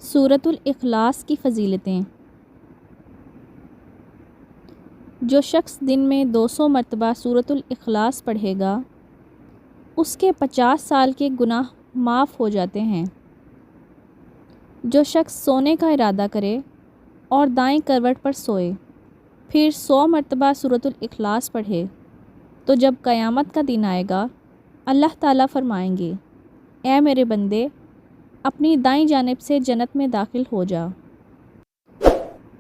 سورۃ الاخلاص کی فضیلتیں۔ جو شخص دن میں 200 مرتبہ سورۃ الاخلاص پڑھے گا اس کے 50 سال کے گناہ معاف ہو جاتے ہیں۔ جو شخص سونے کا ارادہ کرے اور دائیں کروٹ پر سوئے پھر 100 مرتبہ سورۃ الاخلاص پڑھے تو جب قیامت کا دن آئے گا اللہ تعالیٰ فرمائیں گے، اے میرے بندے، اپنی دائیں جانب سے جنت میں داخل ہو جا۔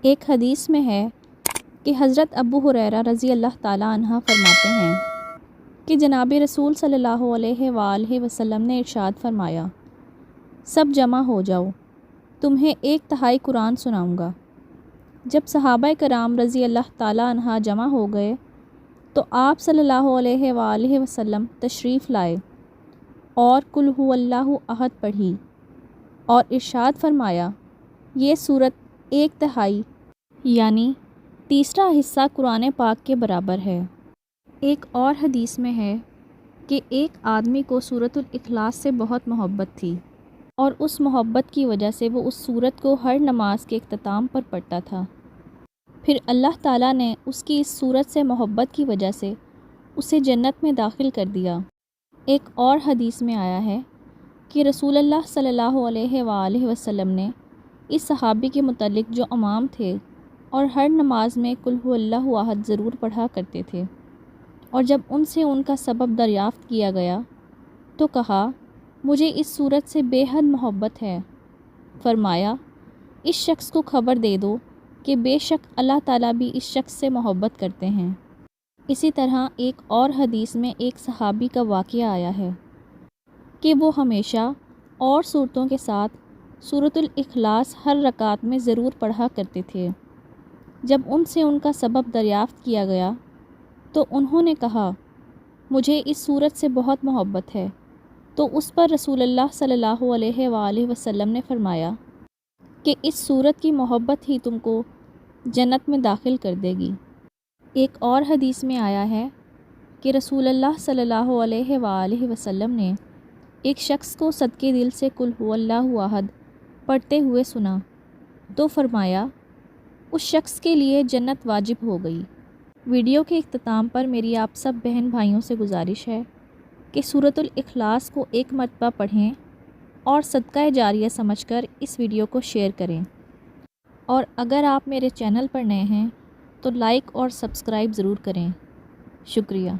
ایک حدیث میں ہے کہ حضرت ابو ہریرہ رضی اللہ تعالیٰ عنہ فرماتے ہیں کہ جناب رسول صلی اللہ علیہ وآلہ وسلم نے ارشاد فرمایا، سب جمع ہو جاؤ، تمہیں 1/3 قرآن سناؤں گا۔ جب صحابہ کرام رضی اللہ تعالیٰ عنہ جمع ہو گئے تو آپ صلی اللہ علیہ وآلہ وسلم تشریف لائے اور قل ھو اللہ احد پڑھی اور ارشاد فرمایا، یہ سورت 1/3 یعنی تیسرا حصہ قرآن پاک کے برابر ہے۔ ایک اور حدیث میں ہے کہ ایک آدمی کو سورۃ الاخلاص سے بہت محبت تھی اور اس محبت کی وجہ سے وہ اس سورت کو ہر نماز کے اختتام پر پڑھتا تھا۔ پھر اللہ تعالیٰ نے اس کی اس سورت سے محبت کی وجہ سے اسے جنت میں داخل کر دیا۔ ایک اور حدیث میں آیا ہے کہ رسول اللہ صلی اللہ علیہ وآلہ وسلم نے اس صحابی کے متعلق جو امام تھے اور ہر نماز میں قل ھو اللہ احد ضرور پڑھا کرتے تھے، اور جب ان سے ان کا سبب دریافت کیا گیا تو کہا، مجھے اس سورت سے بے حد محبت ہے۔ فرمایا، اس شخص کو خبر دے دو کہ بے شک اللہ تعالیٰ بھی اس شخص سے محبت کرتے ہیں۔ اسی طرح ایک اور حدیث میں ایک صحابی کا واقعہ آیا ہے کہ وہ ہمیشہ اور صورتوں کے ساتھ سورۃ الاخلاص ہر رکعت میں ضرور پڑھا کرتے تھے۔ جب ان سے ان کا سبب دریافت کیا گیا تو انہوں نے کہا، مجھے اس سورت سے بہت محبت ہے، تو اس پر رسول اللہ صلی اللہ علیہ وآلہ وسلم نے فرمایا کہ اس سورت کی محبت ہی تم کو جنت میں داخل کر دے گی۔ ایک اور حدیث میں آیا ہے کہ رسول اللہ صلی اللہ علیہ وآلہ وسلم نے ایک شخص کو صدقے دل سے قل ھو اللہ احد پڑھتے ہوئے سنا تو فرمایا، اس شخص کے لیے جنت واجب ہو گئی۔ ویڈیو کے اختتام پر میری آپ سب بہن بھائیوں سے گزارش ہے کہ سورۃ الاخلاص کو 1 مرتبہ پڑھیں اور صدقہ جاریہ سمجھ کر اس ویڈیو کو شیئر کریں، اور اگر آپ میرے چینل پر نئے ہیں تو لائک اور سبسکرائب ضرور کریں۔ شکریہ۔